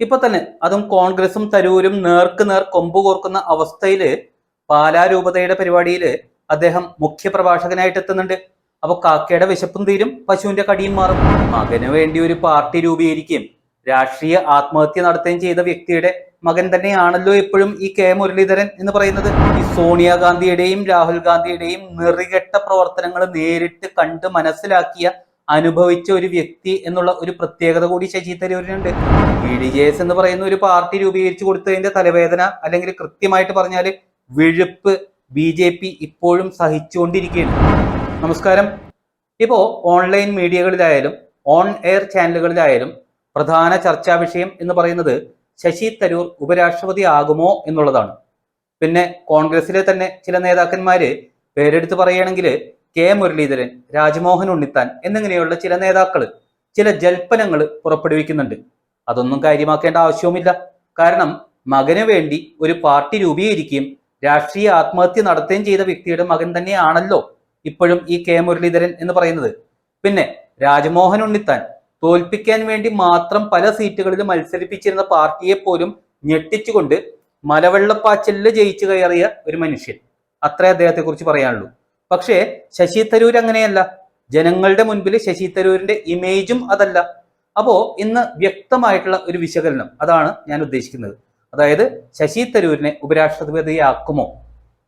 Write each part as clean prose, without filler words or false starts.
ഇപ്പൊ തന്നെ അതും കോൺഗ്രസും തരൂരും നേർക്ക് നേർ കൊമ്പ് കോർക്കുന്ന അവസ്ഥയില് പാലാ രൂപതയുടെ പരിപാടിയിൽ അദ്ദേഹം മുഖ്യ പ്രഭാഷകനായിട്ട് എത്തുന്നുണ്ട്. അപ്പൊ കാക്കയുടെ വിശപ്പും തീരും, പശുവിന്റെ കടിയും മാറും. മകന് വേണ്ടി ഒരു പാർട്ടി രൂപീകരിക്കുകയും രാഷ്ട്രീയ ആത്മഹത്യ നടത്തുകയും ചെയ്ത വ്യക്തിയുടെ മകൻ തന്നെയാണല്ലോ എപ്പോഴും ഈ കെ മുരളീധരൻ എന്ന് പറയുന്നത്. ഈ സോണിയാഗാന്ധിയുടെയും രാഹുൽ ഗാന്ധിയുടെയും നെറികെട്ട പ്രവർത്തനങ്ങൾ നേരിട്ട് കണ്ട് മനസ്സിലാക്കിയ അനുഭവിച്ച ഒരു വ്യക്തി എന്നുള്ള ഒരു പ്രത്യേകത കൂടി ശശി തരൂരിനുണ്ട്. BDJS എന്ന് പറയുന്ന ഒരു പാർട്ടി രൂപീകരിച്ചു കൊടുത്തതിന്റെ തലവേദന, അല്ലെങ്കിൽ കൃത്യമായിട്ട് പറഞ്ഞാൽ വിഴുപ്പ് BJP ഇപ്പോഴും സഹിച്ചുകൊണ്ടിരിക്കുകയാണ്. നമസ്കാരം. ഇപ്പോ ഓൺലൈൻ മീഡിയകളിലായാലും ഓൺ എയർ ചാനലുകളിലായാലും പ്രധാന ചർച്ചാ വിഷയം എന്ന് പറയുന്നത് ശശി തരൂർ ഉപരാഷ്ട്രപതി ആകുമോ എന്നുള്ളതാണ്. പിന്നെ കോൺഗ്രസിലെ തന്നെ ചില നേതാക്കന്മാര് പേരെടുത്ത് പറയുകയാണെങ്കിൽ കെ മുരളീധരൻ, രാജ്മോഹൻ ഉണ്ണിത്താൻ എന്നിങ്ങനെയുള്ള ചില നേതാക്കൾ ചില ജൽപ്പനങ്ങൾ പുറപ്പെടുവിക്കുന്നുണ്ട്. അതൊന്നും കാര്യമാക്കേണ്ട ആവശ്യവുമില്ല. കാരണം മകന് വേണ്ടി ഒരു പാർട്ടി രൂപീകരിക്കുകയും രാഷ്ട്രീയ ആത്മഹത്യ നടത്തുകയും ചെയ്ത വ്യക്തിയുടെ മകൻ തന്നെയാണല്ലോ ഇപ്പോഴും ഈ കെ മുരളീധരൻ എന്ന് പറയുന്നത്. പിന്നെ രാജ്മോഹൻ ഉണ്ണിത്താൻ തോൽപ്പിക്കാൻ വേണ്ടി മാത്രം പല സീറ്റുകളിൽ മത്സരിപ്പിച്ചിരുന്ന പാർട്ടിയെ പോലും ഞെട്ടിച്ചുകൊണ്ട് മലവെള്ളപ്പാച്ചലിൽ ജയിച്ചു കയറിയ ഒരു മനുഷ്യൻ. അത്രേ അദ്ദേഹത്തെ കുറിച്ച് പറയാനുള്ളൂ. പക്ഷേ ശശി തരൂർ അങ്ങനെയല്ല. ജനങ്ങളുടെ മുൻപിൽ ശശി തരൂരിന്റെ ഇമേജും അതല്ല. അപ്പോ ഇന്ന് വ്യക്തമായിട്ടുള്ള ഒരു വിശകലനം, അതാണ് ഞാൻ ഉദ്ദേശിക്കുന്നത്. അതായത് ശശി തരൂരിനെ ഉപരാഷ്ട്രപതിയാക്കുമോ?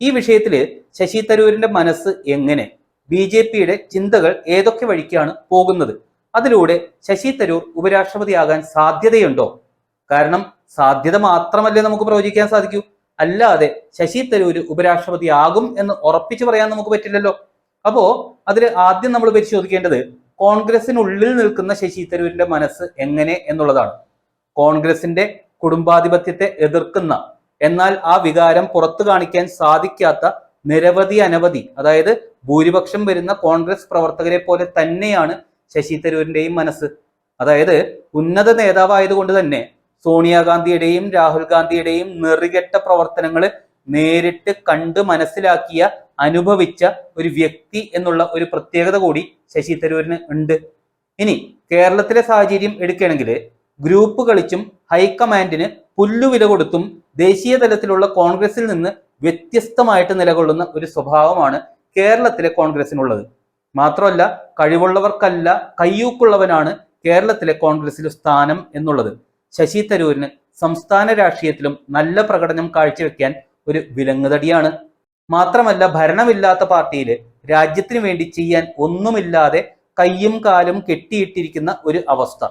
ഈ വിഷയത്തില് ശശി തരൂരിന്റെ മനസ്സ് എങ്ങനെ, BJPയുടെ ചിന്തകൾ ഏതൊക്കെ വഴിക്കാണ് പോകുന്നത്, അതിലൂടെ ശശി തരൂർ ഉപരാഷ്ട്രപതിയാകാൻ സാധ്യതയുണ്ടോ? കാരണം സാധ്യത മാത്രമല്ലേ നമുക്ക് പ്രവചിക്കാൻ സാധിക്കൂ. അല്ലാതെ ശശി തരൂർ ഉപരാഷ്ട്രപതിയാകും എന്ന് ഉറപ്പിച്ചു പറയാൻ നമുക്ക് പറ്റില്ലല്ലോ. അപ്പോ അതിൽ ആദ്യം നമ്മൾ പരിശോധിക്കേണ്ടത് കോൺഗ്രസിനുള്ളിൽ നിൽക്കുന്ന ശശി തരൂരിന്റെ മനസ്സ് എങ്ങനെ എന്നുള്ളതാണ്. കോൺഗ്രസിന്റെ കുടുംബാധിപത്യത്തെ എതിർക്കുന്ന, എന്നാൽ ആ വികാരം പുറത്തു കാണിക്കാൻ സാധിക്കാത്ത അനവധി, അതായത് ഭൂരിപക്ഷം വരുന്ന കോൺഗ്രസ് പ്രവർത്തകരെ പോലെ തന്നെയാണ് ശശി തരൂരിന്റെയും മനസ്സ്. അതായത് ഉന്നത നേതാവായതുകൊണ്ട് തന്നെ സോണിയാഗാന്ധിയുടെയും രാഹുൽ ഗാന്ധിയുടെയും നെറികെട്ട പ്രവർത്തനങ്ങൾ നേരിട്ട് കണ്ട് മനസ്സിലാക്കിയ, അനുഭവിച്ച ഒരു വ്യക്തി എന്നുള്ള ഒരു പ്രത്യേകത കൂടി ശശി തരൂരിന് ഉണ്ട്. ഇനി കേരളത്തിലെ സാഹചര്യം എടുക്കുകയാണെങ്കിൽ ഗ്രൂപ്പ് കളിച്ചും ഹൈക്കമാൻഡിന് പുല്ലുവില കൊടുത്തും ദേശീയ തലത്തിലുള്ള കോൺഗ്രസിൽ നിന്ന് വ്യത്യസ്തമായിട്ട് നിലകൊള്ളുന്ന ഒരു സ്വഭാവമാണ് കേരളത്തിലെ കോൺഗ്രസിനുള്ളത്. മാത്രമല്ല കഴിവുള്ളവർക്കല്ല കയ്യൂക്കുള്ളവനാണ് കേരളത്തിലെ കോൺഗ്രസിൽ സ്ഥാനം എന്നുള്ളത്. ശശി തരൂരിന് സംസ്ഥാന രാഷ്ട്രീയത്തിലും നല്ല പ്രകടനം കാഴ്ചവെക്കാൻ ഒരു വിലങ്ങുതടിയാണ്. മാത്രമല്ല ഭരണമില്ലാത്ത പാർട്ടിയിൽ രാജ്യത്തിന് വേണ്ടി ചെയ്യാൻ ഒന്നുമില്ലാതെ കയ്യും കാലും കെട്ടിയിട്ടിരിക്കുന്ന ഒരു അവസ്ഥ.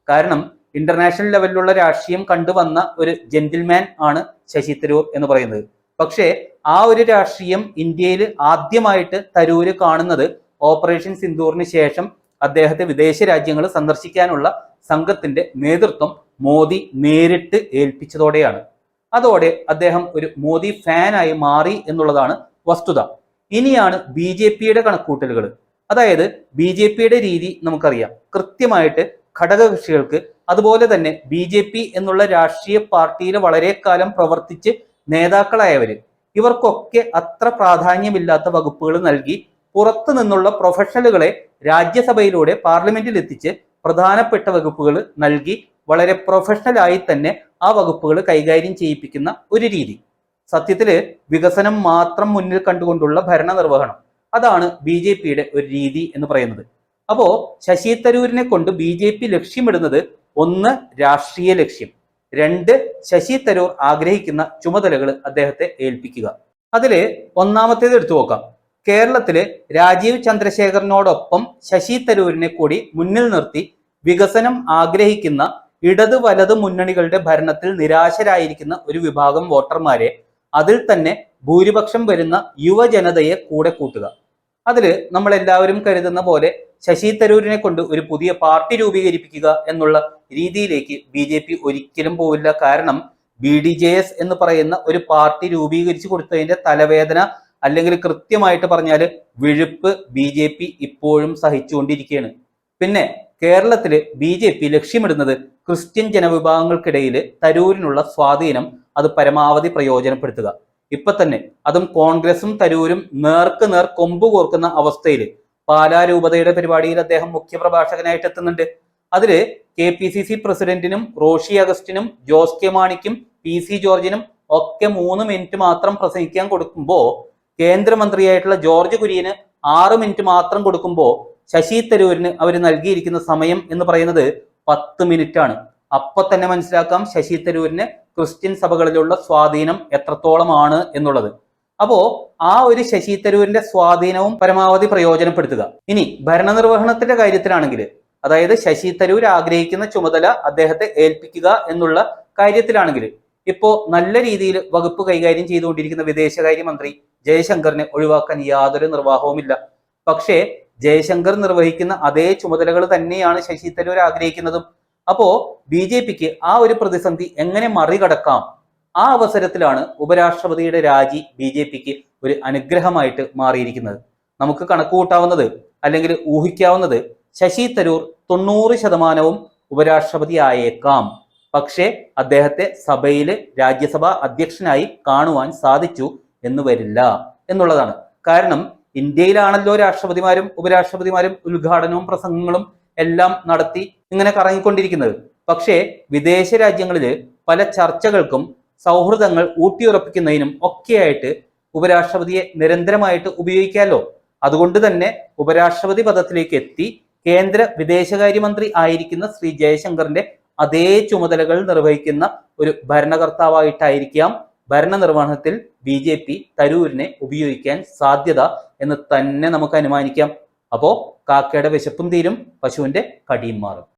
കാരണം ഇന്റർനാഷണൽ ലെവലിലുള്ള രാഷ്ട്രീയം കണ്ടുവന്ന ഒരു ജെന്റിൽമാൻ ആണ് ശശി തരൂർ എന്ന് പറയുന്നത്. പക്ഷേ ആ ഒരു രാഷ്ട്രീയം ഇന്ത്യയിൽ ആദ്യമായിട്ട് തരൂര് കാണുന്നത് ഓപ്പറേഷൻ സിന്ദൂറിന് ശേഷം അദ്ദേഹത്തെ വിദേശ രാജ്യങ്ങൾ സന്ദർശിക്കാനുള്ള സംഘത്തിന്റെ നേതൃത്വം മോദി നേരിട്ട് ഏൽപ്പിച്ചതോടെയാണ്. അതോടെ അദ്ദേഹം ഒരു മോദി ഫാനായി മാറി എന്നുള്ളതാണ് വസ്തുത. ഇനിയാണ് BJPയുടെ കണക്കൂട്ടലുകൾ. അതായത് BJPയുടെ രീതി നമുക്കറിയാം. കൃത്യമായിട്ട് ഘടകകക്ഷികൾക്ക്, അതുപോലെ തന്നെ BJP എന്നുള്ള രാഷ്ട്രീയ പാർട്ടിയിൽ വളരെ കാലം പ്രവർത്തിച്ച് നേതാക്കളായവര്, ഇവർക്കൊക്കെ അത്ര പ്രാധാന്യമില്ലാത്ത വകുപ്പുകൾ നൽകി പുറത്തു നിന്നുള്ള പ്രൊഫഷണലുകളെ രാജ്യസഭയിലൂടെ പാർലമെന്റിൽ എത്തിച്ച് പ്രധാനപ്പെട്ട വകുപ്പുകൾ നൽകി വളരെ പ്രൊഫഷണലായി തന്നെ ആ വകുപ്പുകൾ കൈകാര്യം ചെയ്യിപ്പിക്കുന്ന ഒരു രീതി. സത്യത്തില് വികസനം മാത്രം മുന്നിൽ കണ്ടുകൊണ്ടുള്ള ഭരണ നിർവഹണം, അതാണ് BJPയുടെ ഒരു രീതി എന്ന് പറയുന്നത്. അപ്പോ ശശി തരൂരിനെ കൊണ്ട് BJP ലക്ഷ്യമിടുന്നത് ഒന്ന് രാഷ്ട്രീയ ലക്ഷ്യം, രണ്ട് ശശി തരൂർ ആഗ്രഹിക്കുന്ന ചുമതലകൾ അദ്ദേഹത്തെ ഏൽപ്പിക്കുക. അതില് ഒന്നാമത്തേത് എടുത്തു നോക്കാം. കേരളത്തില് രാജീവ് ചന്ദ്രശേഖരനോടൊപ്പം ശശി തരൂരിനെ കൂടി മുന്നിൽ നിർത്തി വികസനം ആഗ്രഹിക്കുന്ന ഇടത് വലത് മുന്നണികളുടെ ഭരണത്തിൽ നിരാശരായിരിക്കുന്ന ഒരു വിഭാഗം വോട്ടർമാരെ, അതിൽ തന്നെ ഭൂരിപക്ഷം വരുന്ന യുവജനതയെ കൂടെ കൂട്ടുക. അതില് നമ്മൾ എല്ലാവരും കരുതുന്ന പോലെ ശശി തരൂരിനെ കൊണ്ട് ഒരു പുതിയ പാർട്ടി രൂപീകരിപ്പിക്കുക എന്നുള്ള രീതിയിലേക്ക് BJP ഒരിക്കലും പോവില്ല. കാരണം BDJS എന്ന് പറയുന്ന ഒരു പാർട്ടി രൂപീകരിച്ചു കൊടുത്തതിന്റെ തലവേദന, അല്ലെങ്കിൽ കൃത്യമായിട്ട് പറഞ്ഞാൽ വിഴുപ്പ് BJP ഇപ്പോഴും സഹിച്ചുകൊണ്ടിരിക്കുകയാണ്. പിന്നെ കേരളത്തില് BJP ലക്ഷ്യമിടുന്നത് ക്രിസ്ത്യൻ ജനവിഭാഗങ്ങൾക്കിടയിൽ തരൂരിനുള്ള സ്വാധീനം അത് പരമാവധി പ്രയോജനപ്പെടുത്തുക. ഇപ്പൊ തന്നെ അതും കോൺഗ്രസും തരൂരും നേർക്ക് നേർ കൊമ്പ് കോർക്കുന്ന അവസ്ഥയിൽ പാലാ രൂപതയുടെ പരിപാടിയിൽ അദ്ദേഹം മുഖ്യപ്രഭാഷകനായിട്ട് എത്തുന്നുണ്ട്. അതില് KPCC പ്രസിഡന്റിനും റോഷി അഗസ്റ്റിനും ജോസ് കെ മാണിക്കും PC ജോർജിനും ഒക്കെ 3 മിനിറ്റ് മാത്രം പ്രസംഗിക്കാൻ കൊടുക്കുമ്പോൾ കേന്ദ്രമന്ത്രിയായിട്ടുള്ള ജോർജ് കുര്യന് 6 മിനിറ്റ് മാത്രം കൊടുക്കുമ്പോൾ ശശി തരൂരിന് അവർ നൽകിയിരിക്കുന്ന സമയം എന്ന് പറയുന്നത് 10 മിനിറ്റ് ആണ്. അപ്പൊ തന്നെ മനസ്സിലാക്കാം ശശി തരൂരിന് ക്രിസ്ത്യൻ സഭകളിലുള്ള സ്വാധീനം എത്രത്തോളമാണ് എന്നുള്ളത്. അപ്പോ ആ ഒരു ശശി തരൂരിന്റെ സ്വാധീനവും പരമാവധി പ്രയോജനപ്പെടുത്തുക. ഇനി ഭരണനിർവഹണത്തിന്റെ കാര്യത്തിലാണെങ്കിൽ, അതായത് ശശി തരൂർ ആഗ്രഹിക്കുന്ന ചുമതല അദ്ദേഹത്തെ ഏൽപ്പിക്കുക എന്നുള്ള കാര്യത്തിലാണെങ്കിൽ, ഇപ്പോ നല്ല രീതിയിൽ വകുപ്പ് കൈകാര്യം ചെയ്തുകൊണ്ടിരിക്കുന്ന വിദേശകാര്യമന്ത്രി ജയശങ്കറിനെ ഒഴിവാക്കാൻ യാതൊരു നിർവാഹവുമില്ല. പക്ഷേ ജയശങ്കർ നിർവഹിക്കുന്ന അതേ ചുമതലകൾ തന്നെയാണ് ശശി തരൂർ ആഗ്രഹിക്കുന്നതും. അപ്പോ BJPക്ക് ആ ഒരു പ്രതിസന്ധി എങ്ങനെ മറികടക്കാം? ആ അവസരത്തിലാണ് ഉപരാഷ്ട്രപതിയുടെ രാജി BJPക്ക് ഒരു അനുഗ്രഹമായിട്ട് മാറിയിരിക്കുന്നത്. നമുക്ക് കണക്കുകൂട്ടാവുന്നത് അല്ലെങ്കിൽ ഊഹിക്കാവുന്നത് ശശി തരൂർ 90% ഉപരാഷ്ട്രപതി ആയേക്കാം. പക്ഷേ അദ്ദേഹത്തെ സഭയില് രാജ്യസഭാ അധ്യക്ഷനായി കാണുവാൻ സാധിച്ചു എന്ന് വരില്ല എന്നുള്ളതാണ്. കാരണം ഇന്ത്യയിലാണല്ലോ രാഷ്ട്രപതിമാരും ഉപരാഷ്ട്രപതിമാരും ഉദ്ഘാടനവും പ്രസംഗങ്ങളും എല്ലാം നടത്തി ഇങ്ങനെ കറങ്ങിക്കൊണ്ടിരിക്കുന്നത്. പക്ഷേ വിദേശ രാജ്യങ്ങളില് പല ചർച്ചകൾക്കും സൗഹൃദങ്ങൾ ഊട്ടിയുറപ്പിക്കുന്നതിനും ഒക്കെയായിട്ട് ഉപരാഷ്ട്രപതിയെ നിരന്തരമായിട്ട് ഉപയോഗിക്കാമല്ലോ. അതുകൊണ്ട് തന്നെ ഉപരാഷ്ട്രപതി പദത്തിലേക്ക് എത്തി കേന്ദ്ര വിദേശകാര്യമന്ത്രി ആയിരിക്കുന്ന ശ്രീ ജയശങ്കറിന്റെ അതേ ചുമതലകൾ നിർവഹിക്കുന്ന ഒരു ഭരണകർത്താവായിട്ടായിരിക്കാം ഭരണനിർവഹണത്തിൽ BJP തരൂരിനെ ഉപയോഗിക്കാൻ സാധ്യത എന്ന് തന്നെ നമുക്ക് അനുമാനിക്കാം. അപ്പോ കാക്കയുടെ വിശപ്പും തീരും, പശുവിന്റെ കടിയും മാറും.